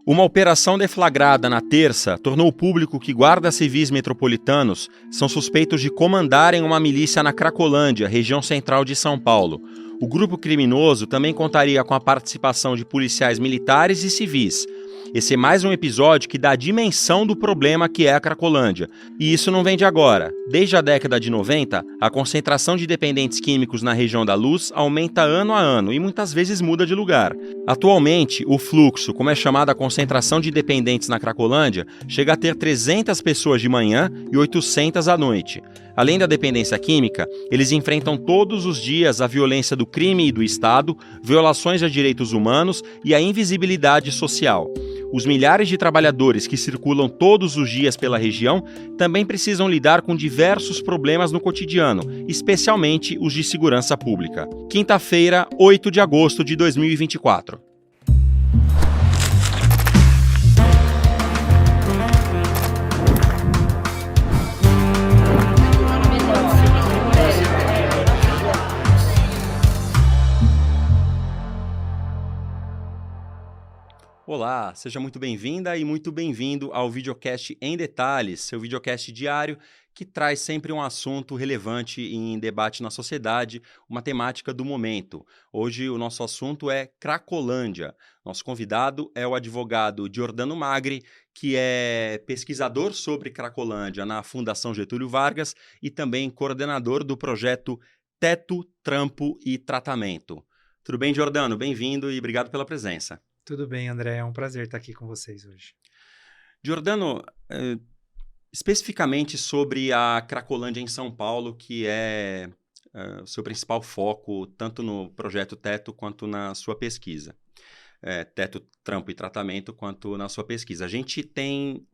Uma operação deflagrada na terça tornou público que guardas civis metropolitanos são suspeitos de comandarem uma milícia na Cracolândia, região central de São Paulo. O grupo criminoso também contaria com a participação de policiais militares e civis. Esse é mais um episódio que dá a dimensão do problema que é a Cracolândia. E isso não vem de agora. Desde a década de 90, a concentração de dependentes químicos na região da Luz aumenta ano a ano e muitas vezes muda de lugar. Atualmente, o fluxo, como é chamada a concentração de dependentes na Cracolândia, chega a ter 300 pessoas de manhã e 800 à noite. Além da dependência química, eles enfrentam todos os dias a violência do crime e do Estado, violações a direitos humanos e a invisibilidade social. Os milhares de trabalhadores que circulam todos os dias pela região também precisam lidar com diversos problemas no cotidiano, especialmente os de segurança pública. Quinta-feira, 8 de agosto de 2024. Olá, seja muito bem-vinda e muito bem-vindo ao Videocast em Detalhes, seu videocast diário que traz sempre um assunto relevante em debate na sociedade, uma temática do momento. Hoje o nosso assunto é Cracolândia. Nosso convidado é o advogado Giordano Magri, que é pesquisador sobre Cracolândia na Fundação Getúlio Vargas e também coordenador do projeto Teto, Trampo e Tratamento. Tudo bem, Giordano? Bem-vindo e obrigado pela presença. Tudo bem, André. É um prazer estar aqui com vocês hoje. Giordano, especificamente sobre a Cracolândia em São Paulo, que é o seu principal foco, tanto no projeto Teto quanto na sua pesquisa. Teto, Trampo e Tratamento, quanto na sua pesquisa. A gente tem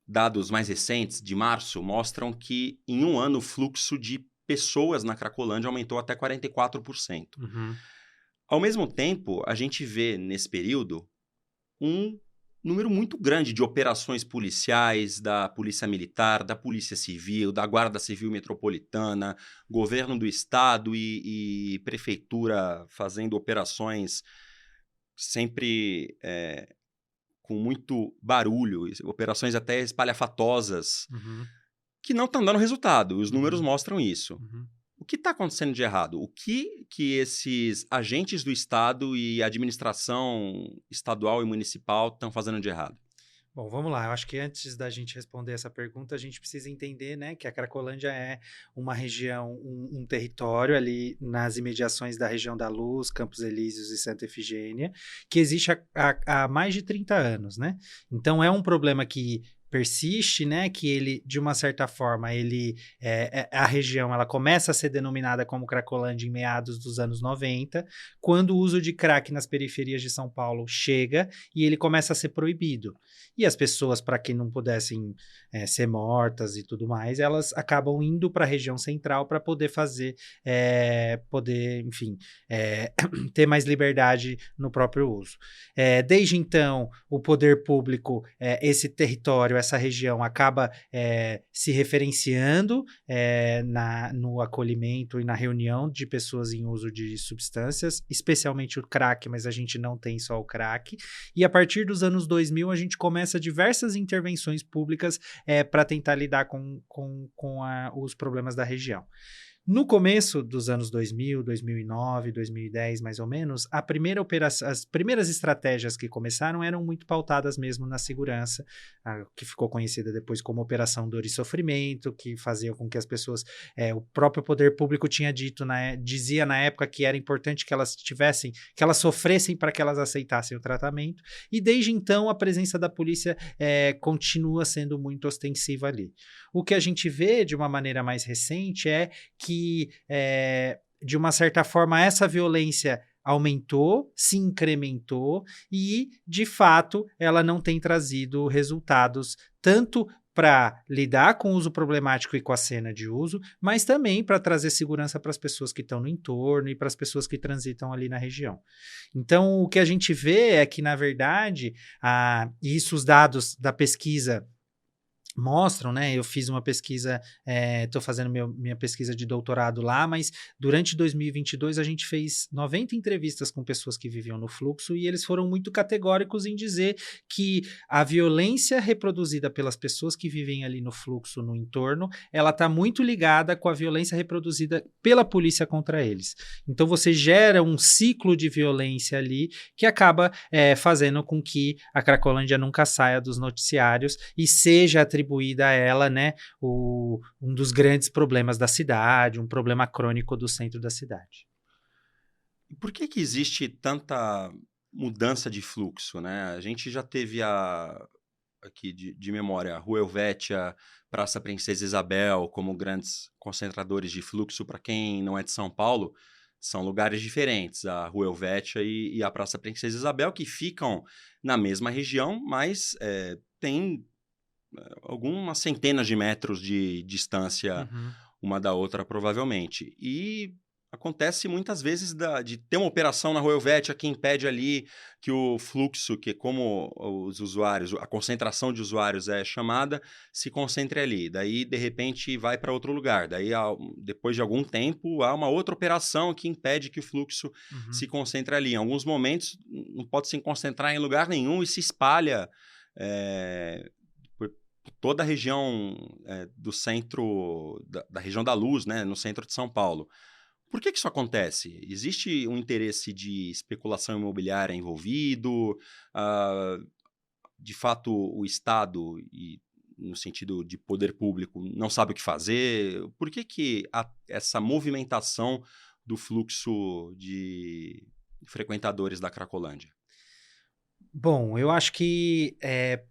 dados mais recentes, de março, mostram que em um ano o fluxo de pessoas na Cracolândia aumentou até 44%. Uhum. Ao mesmo tempo, a gente vê nesse período um número muito grande de operações policiais da Polícia Militar, da Polícia Civil, da Guarda Civil Metropolitana, governo do estado e prefeitura fazendo operações sempre com muito barulho, operações até espalhafatosas, que não estão dando resultado. Os números mostram isso. O que está acontecendo de errado? O que esses agentes do Estado e administração estadual e municipal estão fazendo de errado? Bom, vamos lá. Eu acho que antes da gente responder essa pergunta, a gente precisa entender, né, que a Cracolândia é uma região, um território ali nas imediações da região da Luz, Campos Elíseos e Santa Efigênia, que existe há mais de 30 anos, né? Então, é um problema que persiste, né, que ele, de uma certa forma, a região ela começa a ser denominada como Cracolândia em meados dos anos 90, quando o uso de crack nas periferias de São Paulo chega e ele começa a ser proibido. E as pessoas, para que não pudessem ser mortas e tudo mais, elas acabam indo para a região central para poder ter mais liberdade no próprio uso. Desde então, o poder público, esse território, essa região acaba se referenciando no acolhimento e na reunião de pessoas em uso de substâncias, especialmente o crack, mas a gente não tem só o crack. E a partir dos anos 2000, a gente começa diversas intervenções públicas para tentar lidar com os problemas da região. No começo dos anos 2000, 2009, 2010, mais ou menos, as primeiras estratégias que começaram eram muito pautadas mesmo na segurança, que ficou conhecida depois como Operação Dor e Sofrimento, que fazia com que as pessoas, o próprio poder público dizia na época que era importante que elas sofressem para que elas aceitassem o tratamento, e desde então a presença da polícia continua sendo muito ostensiva ali. O que a gente vê de uma maneira mais recente é que de uma certa forma, essa violência aumentou, se incrementou e, de fato, ela não tem trazido resultados tanto para lidar com o uso problemático e com a cena de uso, mas também para trazer segurança para as pessoas que estão no entorno e para as pessoas que transitam ali na região. Então, o que a gente vê é que, na verdade, isso os dados da pesquisa mostram, né? Eu fiz uma pesquisa, estou fazendo minha pesquisa de doutorado lá, mas durante 2022 a gente fez 90 entrevistas com pessoas que viviam no fluxo e eles foram muito categóricos em dizer que a violência reproduzida pelas pessoas que vivem ali no fluxo, no entorno, ela está muito ligada com a violência reproduzida pela polícia contra eles. Então você gera um ciclo de violência ali que acaba fazendo com que a Cracolândia nunca saia dos noticiários e seja atribuída a ela, né, um dos grandes problemas da cidade, um problema crônico do centro da cidade. E por que existe tanta mudança de fluxo, né? A gente já teve aqui de memória, a Rua Helvétia, Praça Princesa Isabel, como grandes concentradores de fluxo. Para quem não é de São Paulo, são lugares diferentes, a Rua Helvétia e a Praça Princesa Isabel, que ficam na mesma região, mas tem algumas centenas de metros de distância uma da outra, provavelmente. E acontece muitas vezes de ter uma operação na Rua Helvétia que impede ali que o fluxo, que como os usuários, a concentração de usuários é chamada, se concentre ali. Daí, de repente, vai para outro lugar. Daí, depois de algum tempo, há uma outra operação que impede que o fluxo se concentre ali. Em alguns momentos, não pode se concentrar em lugar nenhum e se espalha toda a região do centro, da região da Luz, né, no centro de São Paulo. Por que isso acontece? Existe um interesse de especulação imobiliária envolvido? De fato, o Estado, no sentido de poder público, não sabe o que fazer? Por que há essa movimentação do fluxo de frequentadores da Cracolândia? Bom, eu acho que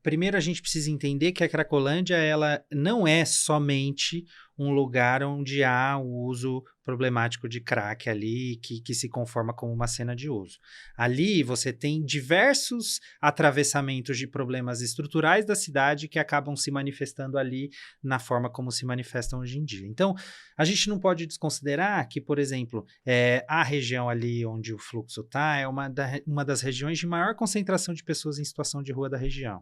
primeiro a gente precisa entender que a Cracolândia ela não é somente um lugar onde há o uso problemático de crack ali, que se conforma como uma cena de uso. Ali você tem diversos atravessamentos de problemas estruturais da cidade que acabam se manifestando ali na forma como se manifestam hoje em dia. Então, a gente não pode desconsiderar que, por exemplo, a região ali onde o fluxo está é uma das regiões de maior concentração de pessoas em situação de rua da região.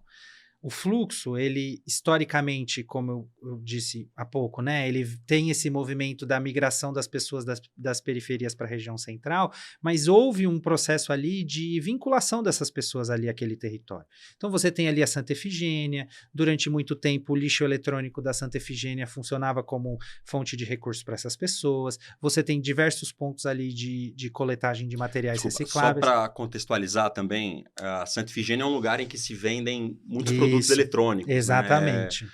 O fluxo, ele, historicamente, como eu disse há pouco, né, ele tem esse movimento da migração das pessoas das periferias para a região central, mas houve um processo ali de vinculação dessas pessoas ali àquele território. Então, você tem ali a Santa Efigênia, durante muito tempo o lixo eletrônico da Santa Efigênia funcionava como fonte de recursos para essas pessoas, você tem diversos pontos ali de coletagem de materiais recicláveis. Só para contextualizar também, a Santa Efigênia é um lugar em que se vendem muitos produtos eletrônicos. Exatamente. Né?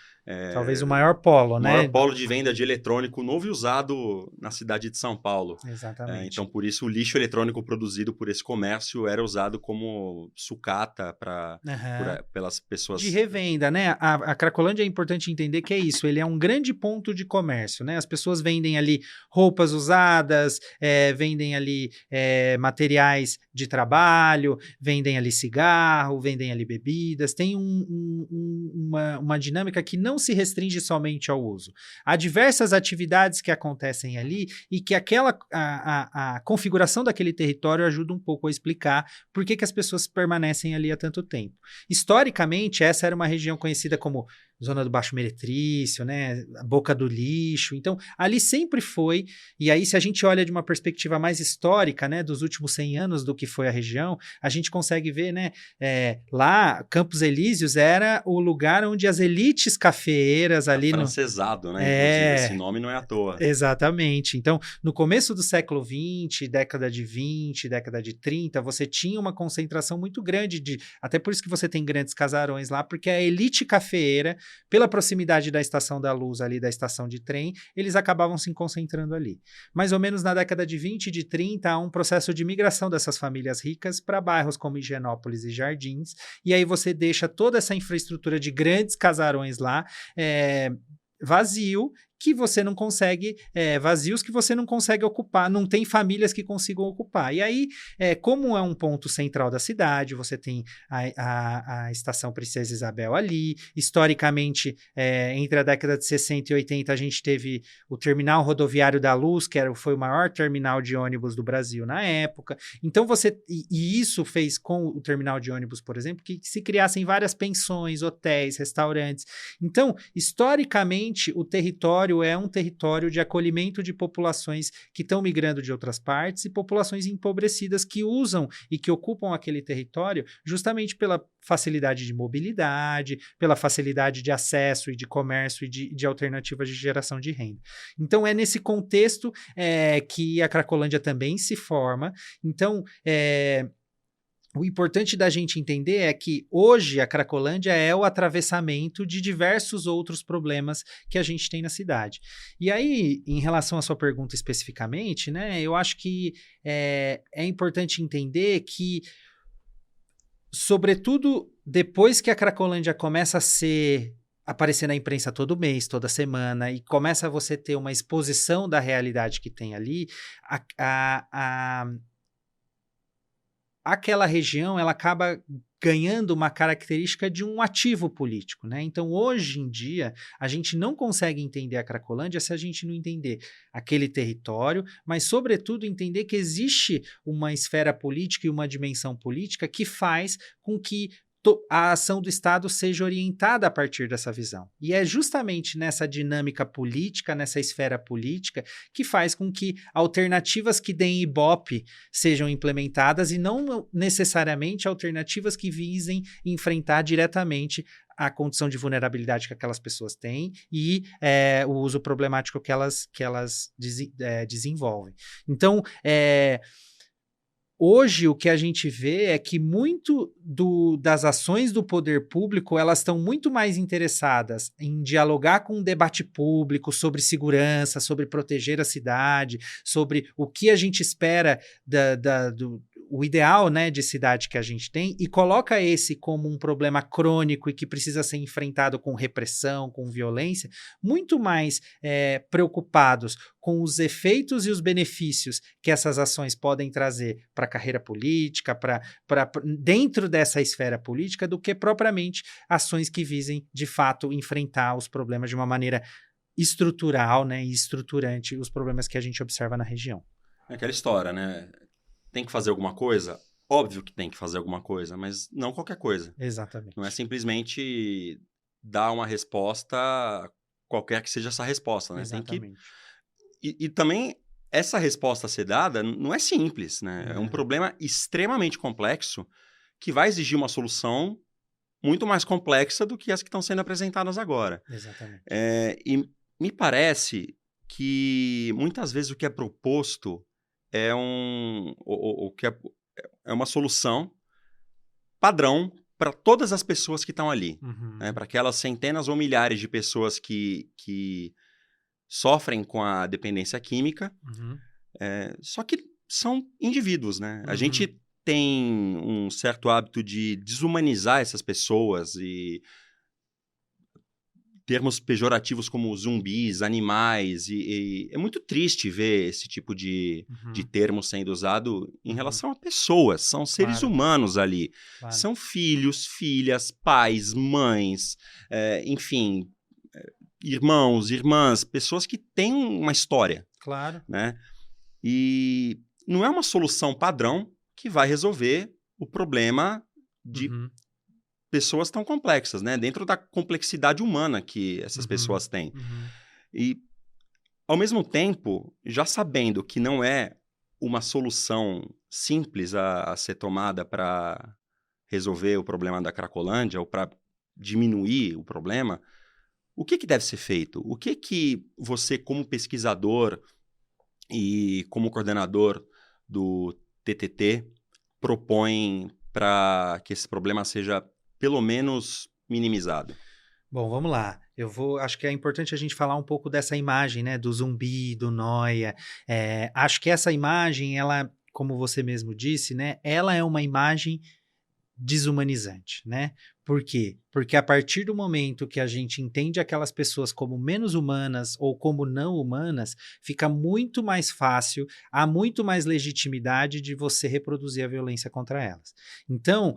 Talvez o maior polo, né? O maior polo de venda de eletrônico novo e usado na cidade de São Paulo. Exatamente. Então, por isso, o lixo eletrônico produzido por esse comércio era usado como sucata pelas pessoas. De revenda, né? A Cracolândia é importante entender que é isso, ele é um grande ponto de comércio, né? As pessoas vendem ali roupas usadas, vendem ali materiais de trabalho, vendem ali cigarro, vendem ali bebidas, tem uma dinâmica que não se restringe somente ao uso. Há diversas atividades que acontecem ali e que a configuração daquele território ajuda um pouco a explicar por que as pessoas permanecem ali há tanto tempo. Historicamente, essa era uma região conhecida como Zona do Baixo Meretrício, né? A Boca do Lixo. Então, ali sempre foi, e aí se a gente olha de uma perspectiva mais histórica, né, dos últimos 100 anos do que foi a região, a gente consegue ver, né, lá, Campos Elíseos era o lugar onde as elites cafeeiras ali... Francesado, né? Inclusive, esse nome não é à toa. Exatamente. Então, no começo do século XX, década de 20, década de 30, você tinha uma concentração muito grande até por isso que você tem grandes casarões lá, porque a elite cafeeira, pela proximidade da Estação da Luz ali, da estação de trem, eles acabavam se concentrando ali. Mais ou menos na década de 20 e de 30, há um processo de migração dessas famílias ricas para bairros como Higienópolis e Jardins, e aí você deixa toda essa infraestrutura de grandes casarões lá, vazio, que você não consegue, vazios que você não consegue ocupar, não tem famílias que consigam ocupar. E aí, como é um ponto central da cidade, você tem a Estação Princesa Isabel ali, historicamente, entre a década de 60 e 80, a gente teve o Terminal Rodoviário da Luz, que foi o maior terminal de ônibus do Brasil na época. Então, e isso fez com o terminal de ônibus, por exemplo, que se criassem várias pensões, hotéis, restaurantes. Então, historicamente, o território é um território de acolhimento de populações que estão migrando de outras partes e populações empobrecidas que usam e que ocupam aquele território justamente pela facilidade de mobilidade, pela facilidade de acesso e de comércio e de alternativas de geração de renda. Então, é nesse contexto que a Cracolândia também se forma. Então, o importante da gente entender é que hoje a Cracolândia é o atravessamento de diversos outros problemas que a gente tem na cidade. E aí, em relação à sua pergunta especificamente, né, eu acho que é importante entender que, sobretudo depois que a Cracolândia começa a aparecer na imprensa todo mês, toda semana, e começa você ter uma exposição da realidade que tem ali, aquela região ela acaba ganhando uma característica de um ativo político, né? Então, hoje em dia, a gente não consegue entender a Cracolândia se a gente não entender aquele território, mas, sobretudo, entender que existe uma esfera política e uma dimensão política que faz com que a ação do Estado seja orientada a partir dessa visão. E é justamente nessa dinâmica política, nessa esfera política, que faz com que alternativas que deem Ibope sejam implementadas e não necessariamente alternativas que visem enfrentar diretamente a condição de vulnerabilidade que aquelas pessoas têm e o uso problemático que elas desenvolvem. Então, hoje, o que a gente vê é que muito das ações do poder público, elas estão muito mais interessadas em dialogar com o debate público sobre segurança, sobre proteger a cidade, sobre o que a gente espera o ideal, né, de cidade que a gente tem, e coloca esse como um problema crônico e que precisa ser enfrentado com repressão, com violência, muito mais preocupados com os efeitos e os benefícios que essas ações podem trazer para a carreira política, para dentro dessa esfera política, do que propriamente ações que visem, de fato, enfrentar os problemas de uma maneira estrutural, né, e estruturante, os problemas que a gente observa na região. É aquela história, né? Tem que fazer alguma coisa? Óbvio que tem que fazer alguma coisa, mas não qualquer coisa. Exatamente. Não é simplesmente dar uma resposta, qualquer que seja essa resposta, né? Exatamente. Tem que... E também, essa resposta a ser dada não é simples, né? É um problema extremamente complexo que vai exigir uma solução muito mais complexa do que as que estão sendo apresentadas agora. Exatamente. E me parece que muitas vezes o que é proposto é uma solução padrão para todas as pessoas que estão ali. Né? Para aquelas centenas ou milhares de pessoas que sofrem com a dependência química. Só que são indivíduos, né? A gente tem um certo hábito de desumanizar essas pessoas e termos pejorativos como zumbis, animais, e é muito triste ver esse tipo de termo sendo usado em relação a pessoas, são seres humanos ali, são filhos, filhas, pais, mães, enfim, irmãos, irmãs, pessoas que têm uma história. Claro. Né? E não é uma solução padrão que vai resolver o problema de pessoas tão complexas, né? Dentro da complexidade humana que essas pessoas têm. E, ao mesmo tempo, já sabendo que não é uma solução simples a ser tomada para resolver o problema da Cracolândia ou para diminuir o problema, o que deve ser feito? O que você, como pesquisador e como coordenador do TTT, propõe para que esse problema seja pelo menos minimizado? Bom, vamos lá. Acho que é importante a gente falar um pouco dessa imagem, né, do zumbi, do nóia. Acho que essa imagem, ela, como você mesmo disse, né, ela é uma imagem desumanizante, né? Por quê? Porque a partir do momento que a gente entende aquelas pessoas como menos humanas ou como não humanas, fica muito mais fácil, há muito mais legitimidade de você reproduzir a violência contra elas. Então,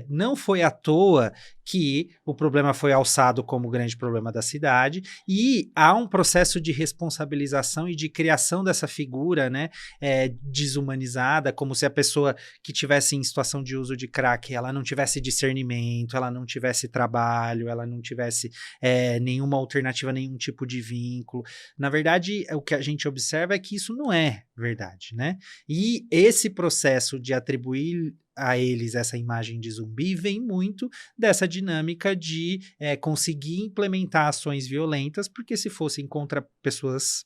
não foi à toa que o problema foi alçado como o grande problema da cidade, e há um processo de responsabilização e de criação dessa figura, né, desumanizada, como se a pessoa que tivesse em situação de uso de crack, ela não tivesse discernimento, ela não tivesse trabalho, ela não tivesse nenhuma alternativa, nenhum tipo de vínculo. Na verdade, o que a gente observa é que isso não é verdade, né? E esse processo de atribuir a eles essa imagem de zumbi vem muito dessa dinâmica de conseguir implementar ações violentas, porque se fossem contra pessoas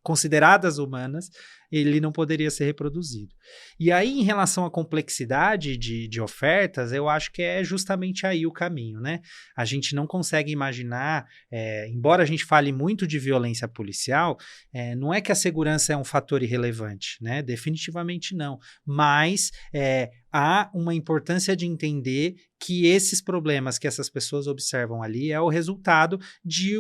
consideradas humanas, ele não poderia ser reproduzido. E aí, em relação à complexidade de ofertas, eu acho que é justamente aí o caminho, né? A gente não consegue imaginar, embora a gente fale muito de violência policial, não é que a segurança é um fator irrelevante, né? Definitivamente não. Mas há uma importância de entender que esses problemas que essas pessoas observam ali é o resultado de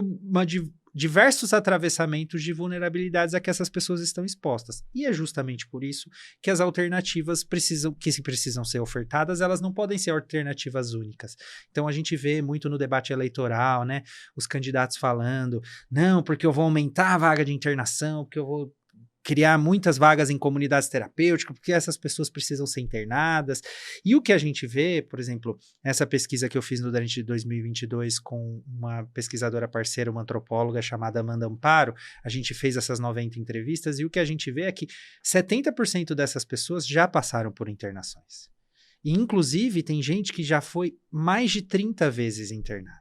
diversos atravessamentos de vulnerabilidades a que essas pessoas estão expostas. E é justamente por isso que as alternativas precisam ser ofertadas, elas não podem ser alternativas únicas. Então a gente vê muito no debate eleitoral, né, os candidatos falando, não, porque eu vou aumentar a vaga de internação, porque eu vou criar muitas vagas em comunidades terapêuticas, porque essas pessoas precisam ser internadas. E o que a gente vê, por exemplo, essa pesquisa que eu fiz durante 2022 com uma pesquisadora parceira, uma antropóloga chamada Amanda Amparo, a gente fez essas 90 entrevistas, e o que a gente vê é que 70% dessas pessoas já passaram por internações. E, inclusive, tem gente que já foi mais de 30 vezes internada.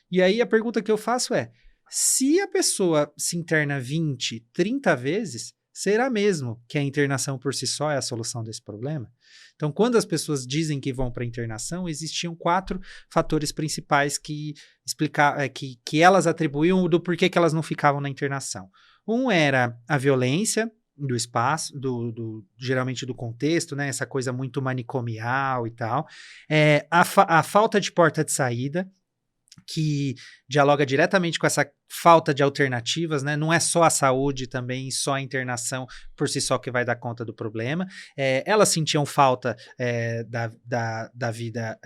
E aí a pergunta que eu faço é, se a pessoa se interna 20, 30 vezes, será mesmo que a internação por si só é a solução desse problema? Então, quando as pessoas dizem que vão para a internação, existiam 4 fatores principais que elas atribuíam do porquê que elas não ficavam na internação. Um era a violência do espaço, geralmente do contexto, né? Essa coisa muito manicomial e tal. A falta de porta de saída, que dialoga diretamente com essa falta de alternativas, né? Não é só a saúde também, só a internação por si só que vai dar conta do problema. Elas sentiam falta da vida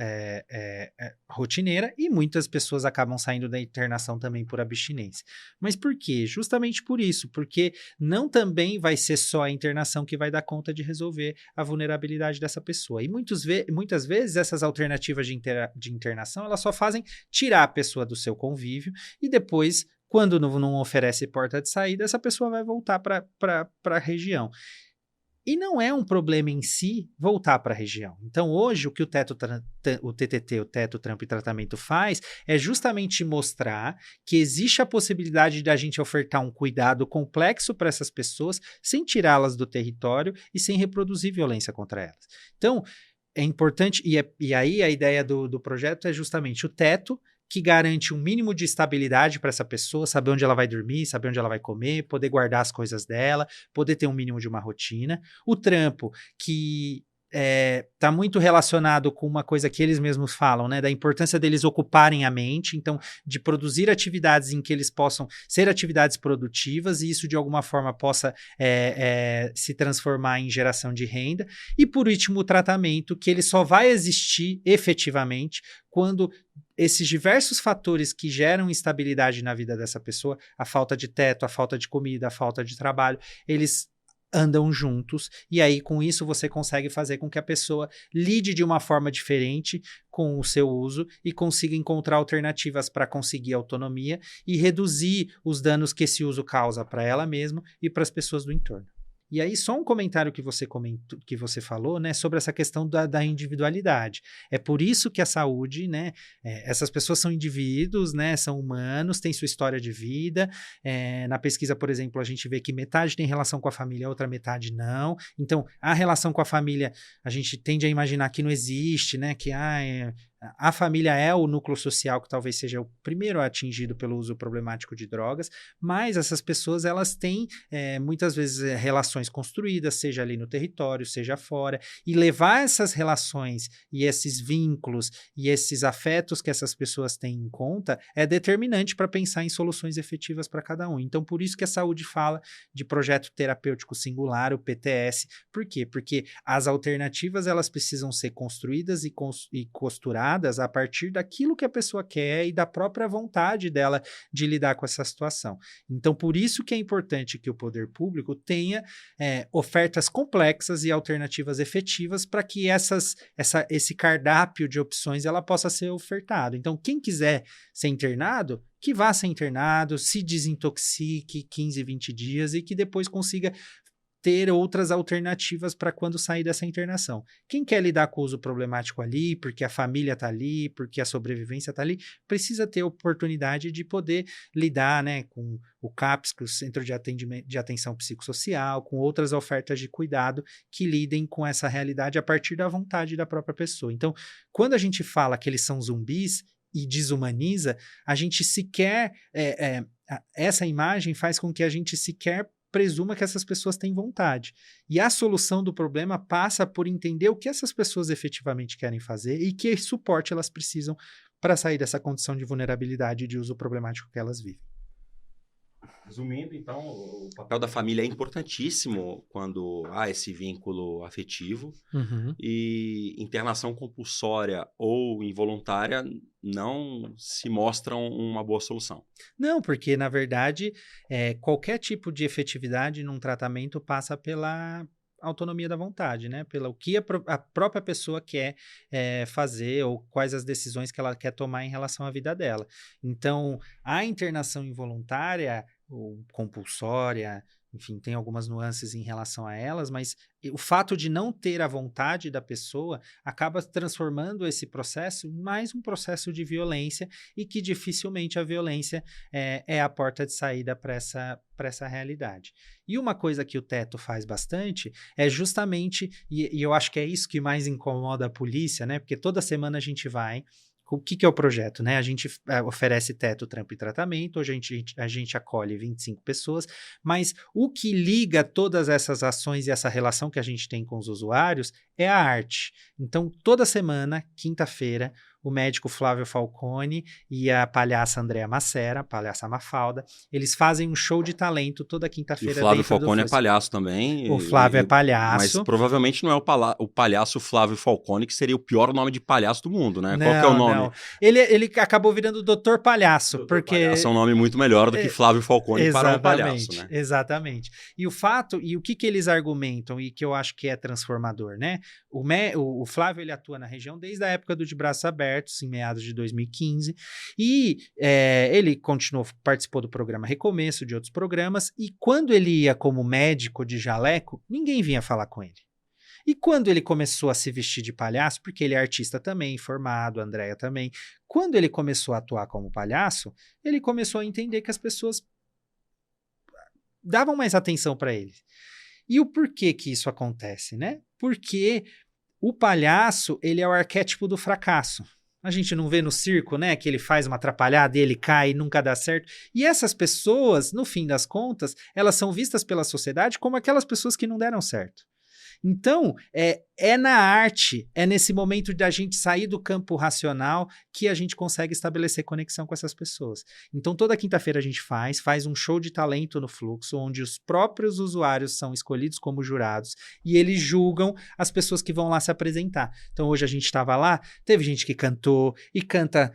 rotineira, e muitas pessoas acabam saindo da internação também por abstinência. Mas por quê? Justamente por isso, porque não também vai ser só a internação que vai dar conta de resolver a vulnerabilidade dessa pessoa. E muitas vezes essas alternativas de internação, elas só fazem tirar a pessoa do seu convívio, e depois, quando não oferece porta de saída, essa pessoa vai voltar para a região. E não é um problema em si voltar para a região. Então, hoje, o que o TTT, o Teto, Trampo e Tratamento faz é justamente mostrar que existe a possibilidade de a gente ofertar um cuidado complexo para essas pessoas sem tirá-las do território e sem reproduzir violência contra elas. Então, é importante, e aí a ideia do projeto é justamente o teto, que garante um mínimo de estabilidade para essa pessoa, saber onde ela vai dormir, saber onde ela vai comer, poder guardar as coisas dela, poder ter um mínimo de uma rotina. O trampo, que está muito relacionado com uma coisa que eles mesmos falam, né, da importância deles ocuparem a mente, então de produzir atividades em que eles possam ser atividades produtivas, e isso de alguma forma possa se transformar em geração de renda. E por último, o tratamento, que ele só vai existir efetivamente quando esses diversos fatores que geram instabilidade na vida dessa pessoa, a falta de teto, a falta de comida, a falta de trabalho, eles andam juntos, e aí com isso você consegue fazer com que a pessoa lide de uma forma diferente com o seu uso e consiga encontrar alternativas para conseguir autonomia e reduzir os danos que esse uso causa para ela mesma e para as pessoas do entorno. E aí, só um comentário que você falou, né, sobre essa questão da individualidade. É por isso que a saúde, né, essas pessoas são indivíduos, né, são humanos, têm sua história de vida. Na pesquisa, por exemplo, a gente vê que metade tem relação com a família, a outra metade não. Então, a relação com a família, a gente tende a imaginar que não existe, né, que a família é o núcleo social que talvez seja o primeiro atingido pelo uso problemático de drogas, mas essas pessoas elas têm muitas vezes relações construídas, seja ali no território, seja fora, e levar essas relações e esses vínculos e esses afetos que essas pessoas têm em conta é determinante para pensar em soluções efetivas para cada um. Então, por isso que a saúde fala de projeto terapêutico singular, o PTS. Por quê? Porque as alternativas elas precisam ser construídas e costuradas a partir daquilo que a pessoa quer e da própria vontade dela de lidar com essa situação. Então, por isso que é importante que o poder público tenha ofertas complexas e alternativas efetivas para que esse cardápio de opções ela possa ser ofertado. Então, quem quiser ser internado, que vá ser internado, se desintoxique 15, 20 dias e que depois consiga ter outras alternativas para quando sair dessa internação. Quem quer lidar com o uso problemático ali, porque a família está ali, porque a sobrevivência está ali, precisa ter oportunidade de poder lidar, né, com o CAPS, que é o Centro de Atenção Psicossocial, com outras ofertas de cuidado que lidem com essa realidade a partir da vontade da própria pessoa. Então, quando a gente fala que eles são zumbis e desumaniza, a gente sequer... essa imagem faz com que a gente sequer presuma que essas pessoas têm vontade. E a solução do problema passa por entender o que essas pessoas efetivamente querem fazer e que suporte elas precisam para sair dessa condição de vulnerabilidade e de uso problemático que elas vivem. Resumindo, então, o papel da família é importantíssimo quando há esse vínculo afetivo e internação compulsória ou involuntária não se mostram uma boa solução. Não, porque, na verdade, qualquer tipo de efetividade num tratamento passa pela autonomia da vontade, né? Pelo que a própria pessoa quer fazer ou quais as decisões que ela quer tomar em relação à vida dela. Então, a internação involuntária ou compulsória, enfim, tem algumas nuances em relação a elas, mas o fato de não ter a vontade da pessoa acaba transformando esse processo em mais um processo de violência e que dificilmente a violência é a porta de saída para essa realidade. E uma coisa que o Teto faz bastante é justamente, e eu acho que é isso que mais incomoda a polícia, né? Porque toda semana a gente vai... O que é o projeto, né? A gente oferece teto, trampo e tratamento, hoje a gente acolhe 25 pessoas, mas o que liga todas essas ações e essa relação que a gente tem com os usuários é a arte. Então, toda semana, quinta-feira, o médico Flávio Falcone e a palhaça Andréa Macera, a palhaça Mafalda, eles fazem um show de talento toda quinta-feira. E o Flávio Falcone é palhaço também. O Flávio é palhaço. Mas provavelmente não é o palhaço Flávio Falcone, que seria o pior nome de palhaço do mundo, né? Não, qual que é o nome? Não. Ele acabou virando Doutor Palhaço. Doutor porque Palhaço é um nome muito melhor do que Flávio Falcone para um palhaço, né? Exatamente. E o que eles argumentam e que eu acho que é transformador, né? O Flávio, ele atua na região desde a época do De Braços Abertos, em meados de 2015, e ele participou do programa Recomeço, de outros programas, e quando ele ia como médico de jaleco, ninguém vinha falar com ele. E quando ele começou a se vestir de palhaço, porque ele é artista também, formado, a Andréa também, quando ele começou a atuar como palhaço, ele começou a entender que as pessoas davam mais atenção para ele. E o porquê que isso acontece, né? Porque o palhaço, ele é o arquétipo do fracasso. A gente não vê no circo, né, que ele faz uma atrapalhada, ele cai e nunca dá certo. E essas pessoas, no fim das contas, elas são vistas pela sociedade como aquelas pessoas que não deram certo. Então, é na arte, é nesse momento da gente sair do campo racional que a gente consegue estabelecer conexão com essas pessoas. Então, toda quinta-feira a gente faz um show de talento no Fluxo, onde os próprios usuários são escolhidos como jurados e eles julgam as pessoas que vão lá se apresentar. Então, hoje a gente estava lá, teve gente que cantou e canta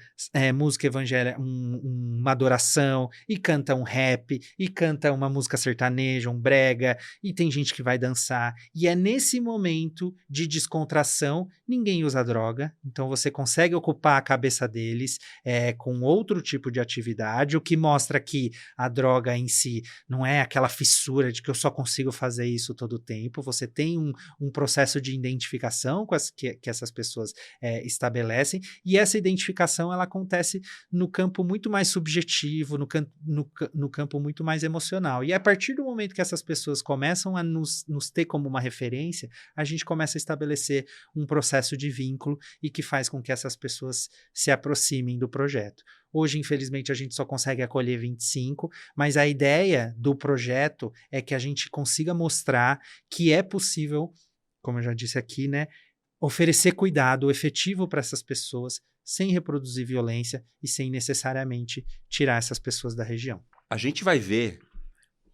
música evangélica, uma adoração, e canta um rap, e canta uma música sertaneja, um brega, e tem gente que vai dançar. E é nesse momento de descontração, ninguém usa droga, então você consegue ocupar a cabeça deles com outro tipo de atividade, o que mostra que a droga em si não é aquela fissura de que eu só consigo fazer isso todo o tempo, você tem um processo de identificação que essas pessoas estabelecem, e essa identificação ela acontece no campo muito mais subjetivo, no campo muito mais emocional, e a partir do momento que essas pessoas começam a nos ter como uma referência, a gente começa possa estabelecer um processo de vínculo e que faz com que essas pessoas se aproximem do projeto. Hoje, infelizmente, a gente só consegue acolher 25, mas a ideia do projeto é que a gente consiga mostrar que é possível, como eu já disse aqui, né, oferecer cuidado efetivo para essas pessoas sem reproduzir violência e sem necessariamente tirar essas pessoas da região. A gente vai ver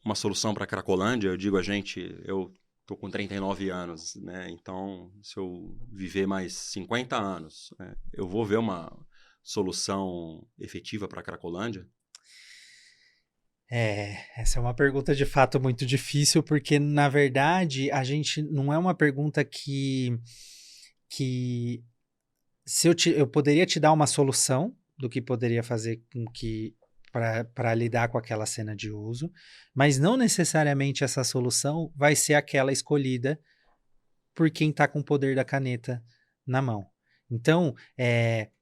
uma solução para a Cracolândia, eu digo a gente, eu estou com 39 anos, né? Então, se eu viver mais 50 anos, né, eu vou ver uma solução efetiva para a Cracolândia? Essa é uma pergunta de fato muito difícil, porque, na verdade, a gente não é uma pergunta que se eu poderia te dar uma solução do que poderia fazer com que para lidar com aquela cena de uso, mas não necessariamente essa solução vai ser aquela escolhida por quem está com o poder da caneta na mão. Então,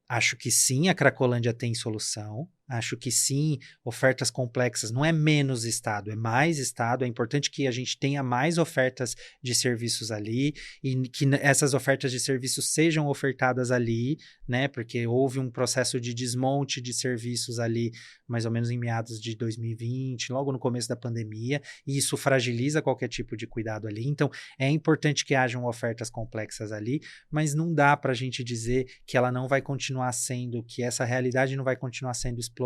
acho que sim, a Cracolândia tem solução. Acho que sim, ofertas complexas não é menos Estado, é mais Estado. É importante que a gente tenha mais ofertas de serviços ali e que essas ofertas de serviços sejam ofertadas ali, né? Porque houve um processo de desmonte de serviços ali, mais ou menos em meados de 2020, logo no começo da pandemia, e isso fragiliza qualquer tipo de cuidado ali. Então, é importante que hajam ofertas complexas ali, mas não dá para a gente dizer que ela não vai continuar sendo, que essa realidade não vai continuar sendo explorada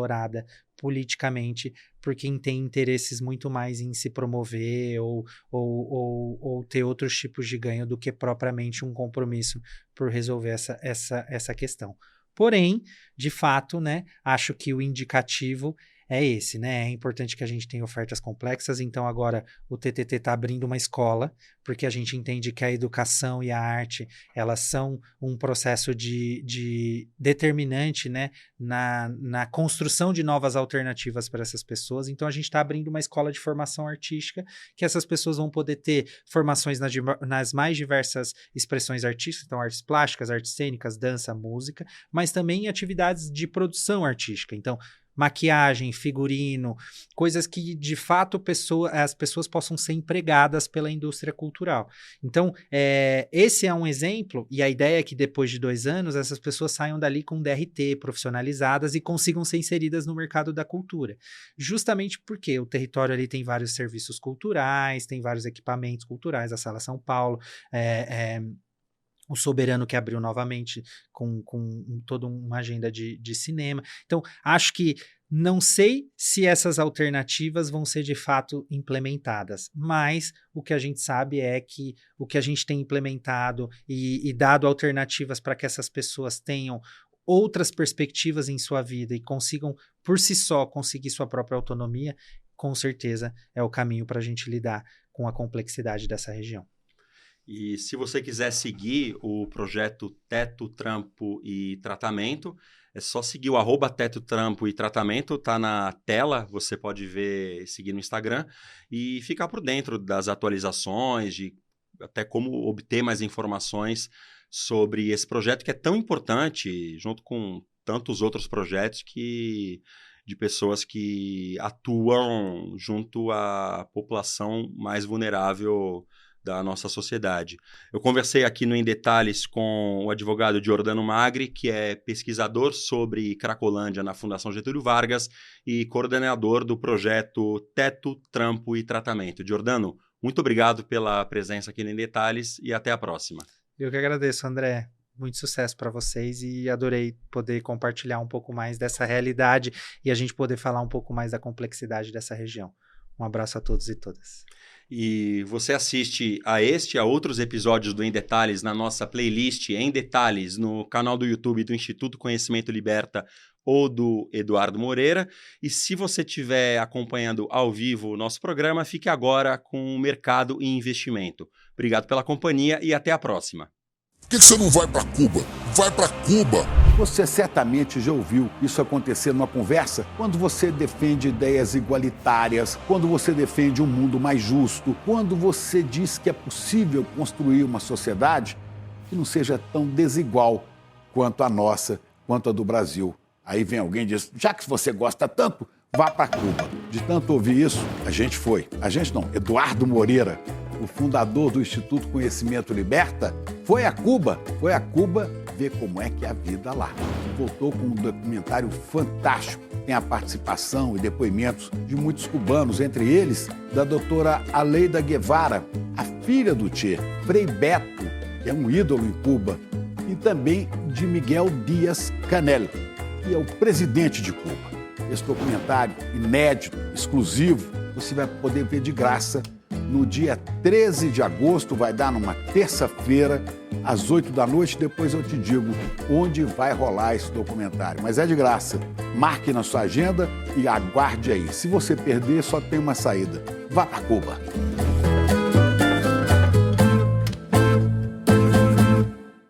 politicamente por quem tem interesses muito mais em se promover ou ter outros tipos de ganho do que propriamente um compromisso por resolver essa questão. Porém, de fato, né, acho que o indicativo é esse, né? É importante que a gente tenha ofertas complexas, então agora o TTT está abrindo uma escola, porque a gente entende que a educação e a arte, elas são um processo de determinante, né, na construção de novas alternativas para essas pessoas. Então a gente está abrindo uma escola de formação artística, que essas pessoas vão poder ter formações nas mais diversas expressões artísticas, então artes plásticas, artes cênicas, dança, música, mas também em atividades de produção artística. Então, maquiagem, figurino, coisas que de fato as pessoas possam ser empregadas pela indústria cultural. Então, esse é um exemplo, e a ideia é que depois de 2 anos essas pessoas saiam dali com DRT, profissionalizadas e consigam ser inseridas no mercado da cultura. Justamente porque o território ali tem vários serviços culturais, tem vários equipamentos culturais, a Sala São Paulo, o Soberano, que abriu novamente com toda uma agenda de cinema. Então, acho que não sei se essas alternativas vão ser de fato implementadas, mas o que a gente sabe é que o que a gente tem implementado e dado alternativas para que essas pessoas tenham outras perspectivas em sua vida e consigam, por si só, conseguir sua própria autonomia, com certeza é o caminho para a gente lidar com a complexidade dessa região. E se você quiser seguir o projeto Teto, Trampo e Tratamento, é só seguir o @Teto, Trampo e Tratamento, tá na tela, você pode ver, seguir no Instagram e ficar por dentro das atualizações, de até como obter mais informações sobre esse projeto que é tão importante, junto com tantos outros projetos de pessoas que atuam junto à população mais vulnerável da nossa sociedade. Eu conversei aqui no Em Detalhes com o advogado Giordano Magri, que é pesquisador sobre Cracolândia na Fundação Getúlio Vargas e coordenador do projeto Teto, Trampo e Tratamento. Giordano, muito obrigado pela presença aqui no Em Detalhes e até a próxima. Eu que agradeço, André. Muito sucesso para vocês e adorei poder compartilhar um pouco mais dessa realidade e a gente poder falar um pouco mais da complexidade dessa região. Um abraço a todos e todas. E você assiste a este e a outros episódios do Em Detalhes na nossa playlist Em Detalhes no canal do YouTube do Instituto Conhecimento Liberta ou do Eduardo Moreira. E se você estiver acompanhando ao vivo o nosso programa, fique agora com o Mercado e Investimento. Obrigado pela companhia e até a próxima. Por que você não vai para Cuba? Vai para Cuba! Você certamente já ouviu isso acontecer numa conversa quando você defende ideias igualitárias, quando você defende um mundo mais justo, quando você diz que é possível construir uma sociedade que não seja tão desigual quanto a nossa, quanto a do Brasil. Aí vem alguém e diz, já que você gosta tanto, vá para Cuba. De tanto ouvir isso, a gente foi. A gente não, Eduardo Moreira o fundador do Instituto Conhecimento Liberta, foi a Cuba ver como é que é a vida lá. Voltou com um documentário fantástico. Tem a participação e depoimentos de muitos cubanos, entre eles da doutora Aleida Guevara, a filha do Che, Frei Beto, que é um ídolo em Cuba, e também de Miguel Díaz-Canel, que é o presidente de Cuba. Esse documentário inédito, exclusivo, você vai poder ver de graça no dia 13 de agosto, vai dar numa terça-feira, às 8 da noite. Depois eu te digo onde vai rolar esse documentário. Mas é de graça. Marque na sua agenda e aguarde aí. Se você perder, só tem uma saída. Vá para Cuba.